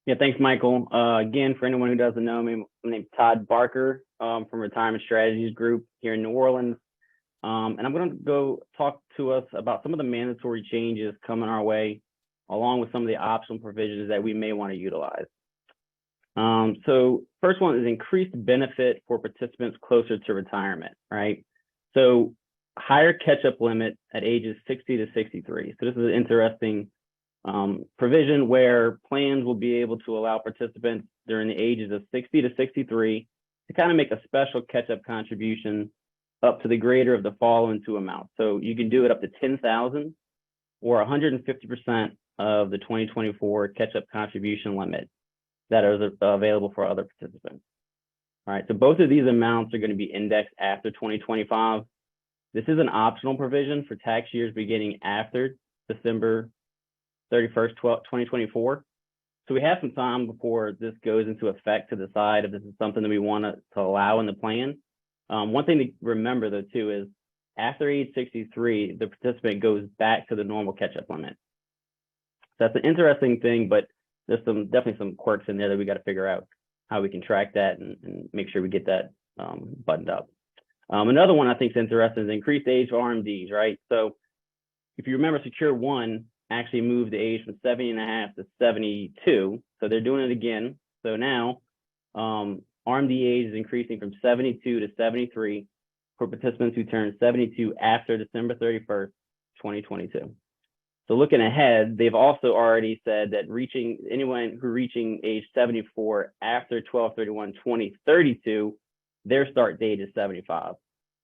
Yeah, thanks, Michael. Again, for anyone who doesn't know me, my name's Todd Barker from Retirement Strategies Group here in New Orleans. And I'm going to go talk to us about some of the mandatory changes coming our way, along with some of the optional provisions that we may want to utilize. So first one is increased benefit for participants closer to retirement, right? So higher catch-up limit at ages 60 to 63. So this is an interesting provision where plans will be able to allow participants during the ages of 60 to 63 to kind of make a special catch-up contribution up to the greater of the following two amounts. So you can do it up to 10,000 or 150% of the 2024 catch-up contribution limit that is available for other participants. All right, so both of these amounts are going to be indexed after 2025. This is an optional provision for tax years beginning after December 31st, 2024. So we have some time before this goes into effect to decide if this is something that we want to allow in the plan. One thing to remember, though, too, is after age 63, the participant goes back to the normal catch-up limit. So that's an interesting thing, but there's definitely some quirks in there that we got to figure out how we can track that and make sure we get that buttoned up. Another one I think is interesting is increased age for RMDs, right? So if you remember, Secure One actually moved the age from 70.5 to 72. So they're doing it again. So now RMD age is increasing from 72 to 73 for participants who turn 72 after December 31st, 2022. So looking ahead, they've also already said that anyone who reaching age 74 after 12/31/2032, their start date is 75.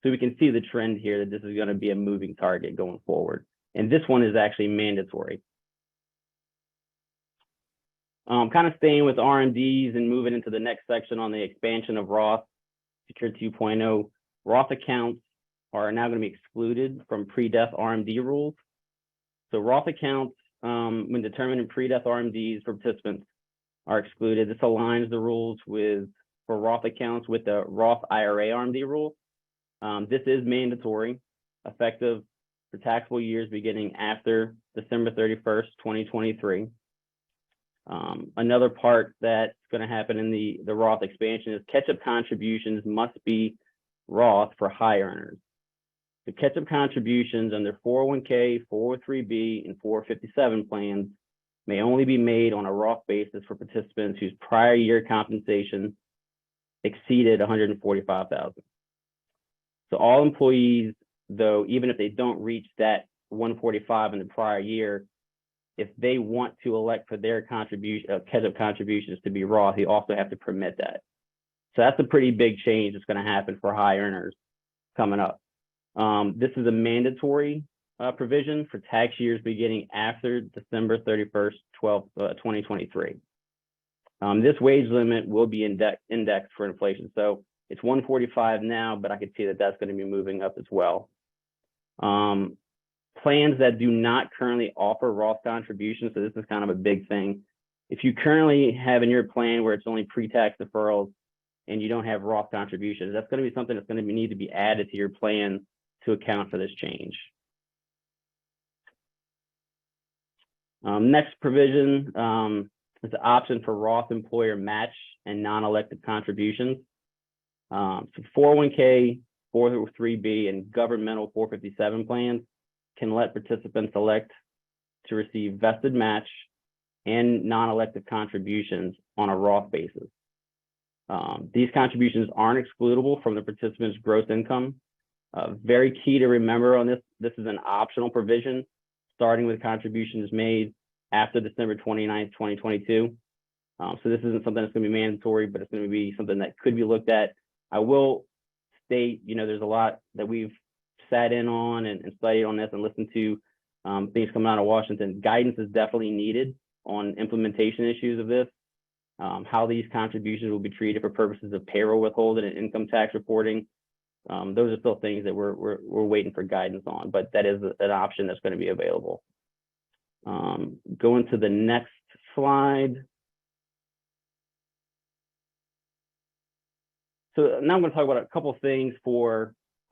So we can see the trend here that this is going to be a moving target going forward. And this one is actually mandatory. Kind of staying with RMDs and moving into the next section on the expansion of Roth, Secure 2.0, Roth accounts are now going to be excluded from pre-death RMD rules. So Roth accounts, when determining pre-death RMDs for participants, are excluded. This aligns the rules for Roth accounts with the Roth IRA RMD rule. This is mandatory, effective for taxable years beginning after December 31st, 2023. Another part that's going to happen in the Roth expansion is catch-up contributions must be Roth for high earners. The catch-up contributions under 401k, 403b, and 457 plans may only be made on a Roth basis for participants whose prior year compensation exceeded $145,000. So all employees, though, even if they don't reach that 145 in the prior year, if they want to elect for their catch-up contributions to be Roth, you also have to permit that. So that's a pretty big change that's going to happen for high earners coming up. This is a mandatory provision for tax years beginning after December 31st, 2023. This wage limit will be indexed for inflation. So it's 145 now, but I could see that that's going to be moving up as well. Plans that do not currently offer Roth contributions, so this is kind of a big thing. If you currently have in your plan where it's only pre-tax deferrals and you don't have Roth contributions, that's going to be something that's going to need to be added to your plan to account for this change. Next provision is the option for Roth employer match and non-elective contributions. So 401k, 403b, and governmental 457 plans can let participants elect to receive vested match and non-elective contributions on a Roth basis. These contributions aren't excludable from the participant's gross income. Very key to remember on this is an optional provision, starting with contributions made after December 29th, 2022. So this isn't something that's going to be mandatory, but it's going to be something that could be looked at. I will state, there's a lot that we've sat in on and studied on this and listened to things coming out of Washington. Guidance is definitely needed on implementation issues of this, how these contributions will be treated for purposes of payroll withholding and income tax reporting. Those are still things that we're waiting for guidance on, but that is an option that's going to be available. Going to the next slide. So now I'm going to talk about a couple of things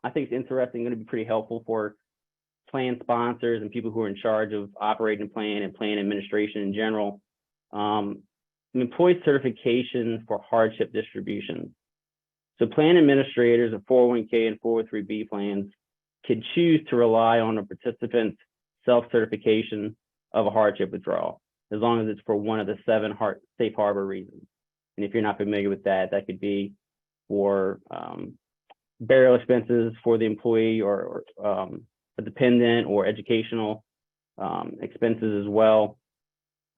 I think it's interesting, going to be pretty helpful for plan sponsors and people who are in charge of operating plan and plan administration in general. employee certification for hardship distributions. So plan administrators of 401k and 403b plans could choose to rely on a participant's self-certification of a hardship withdrawal, as long as it's for one of the 7 safe harbor reasons. And if you're not familiar with that, that could be for burial expenses for the employee, or a dependent, or educational expenses as well.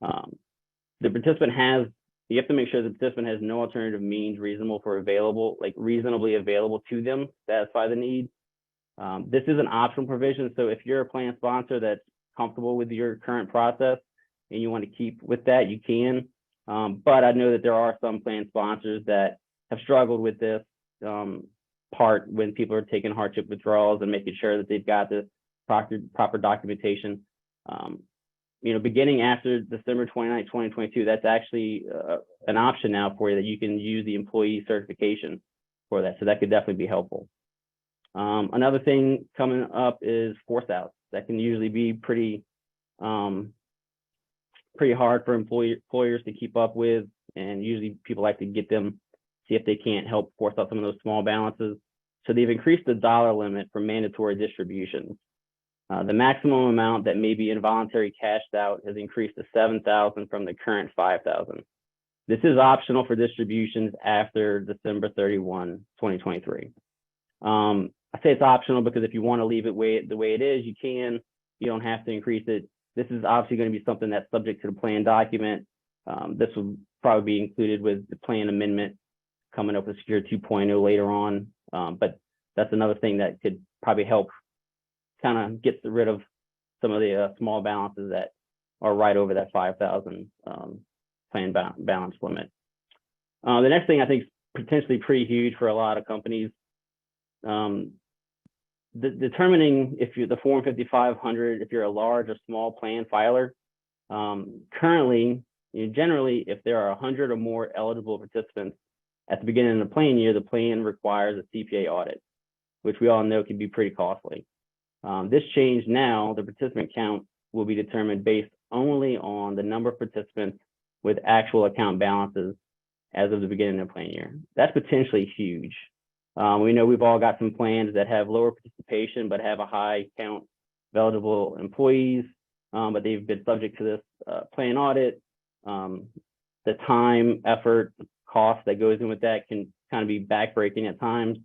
The participant you have to make sure the participant has no alternative means reasonably available to them to satisfy the need. This is an optional provision, so if you're a plan sponsor that's comfortable with your current process and you want to keep with that, you can. But I know that there are some plan sponsors that have struggled with this part when people are taking hardship withdrawals and making sure that they've got the proper documentation. Beginning after December 29, 2022, that's actually an option now for you, that you can use the employee certification for that. So that could definitely be helpful. Another thing coming up is force outs. That can usually be pretty hard for employers to keep up with, and usually people like to get them, see if they can't help force out some of those small balances. So they've increased the dollar limit for mandatory distributions. The maximum amount that may be involuntary cashed out has increased to $7,000 from the current $5,000. This is optional for distributions after December 31, 2023. I say it's optional because if you want to leave it the way it is, you can. You don't have to increase it. This is obviously going to be something that's subject to the plan document. This will probably be included with the plan amendment coming up with Secure 2.0 later on. But that's another thing that could probably help kind of get rid of some of the small balances that are right over that 5,000 plan balance limit. The next thing I think is potentially pretty huge for a lot of companies. Determining if you're the Form 5500, if you're a large or small plan filer. Currently, generally, if there are 100 or more eligible participants at the beginning of the plan year, the plan requires a CPA audit, which we all know can be pretty costly. This change now, the participant count will be determined based only on the number of participants with actual account balances as of the beginning of the plan year. That's potentially huge. We know we've all got some plans that have lower participation but have a high count of eligible employees, but they've been subject to this plan audit. The time, effort, cost that goes in with that can kind of be backbreaking at times.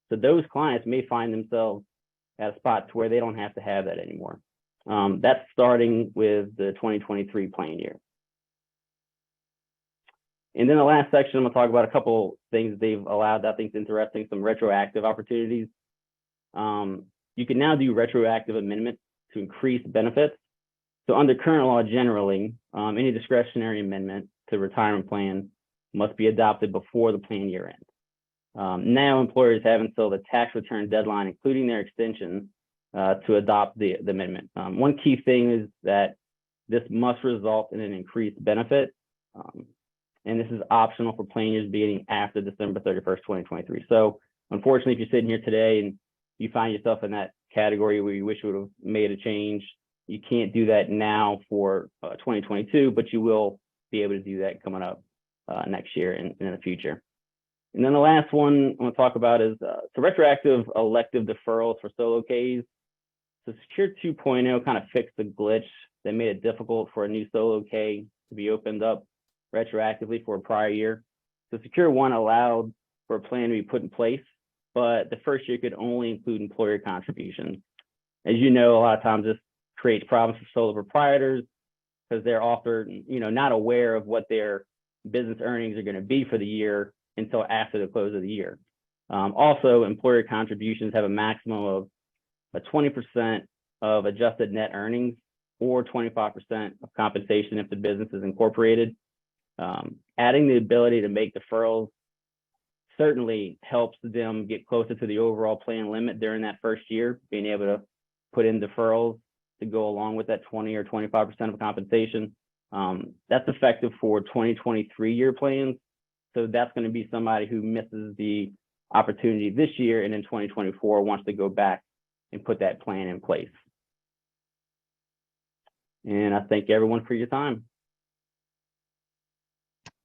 So those clients may find themselves at a spot to where they don't have to have that anymore. That's starting with the 2023 plan year. And then the last section, I'm going to talk about a couple things they've allowed that I think is interesting, some retroactive opportunities. You can now do retroactive amendments to increase benefits. So under current law, generally, any discretionary amendment to retirement plan must be adopted before the plan year ends. Now employers have until the tax return deadline, including their extension, to adopt the amendment. One key thing is that this must result in an increased benefit. And this is optional for plan years beginning after December 31st, 2023. So unfortunately, if you're sitting here today and you find yourself in that category where you wish you would have made a change, you can't do that now for 2022, but you will be able to do that coming up next year and in the future. And then the last one I want to talk about is the retroactive elective deferrals for solo Ks. So Secure 2.0 kind of fixed the glitch that made it difficult for a new solo K to be opened up retroactively for a prior year. So Secure 1 allowed for a plan to be put in place, but the first year could only include employer contributions. As you know, a lot of times this creates problems for solo proprietors because they're often, not aware of what their business earnings are going to be for the year until after the close of the year. Also, employer contributions have a maximum of 20% of adjusted net earnings or 25% of compensation if the business is incorporated. Adding the ability to make deferrals certainly helps them get closer to the overall plan limit during that first year, being able to put in deferrals to go along with that 20 or 25% of compensation. That's effective for 2023 year plans. So that's going to be somebody who misses the opportunity this year and in 2024 wants to go back and put that plan in place. And I thank everyone for your time.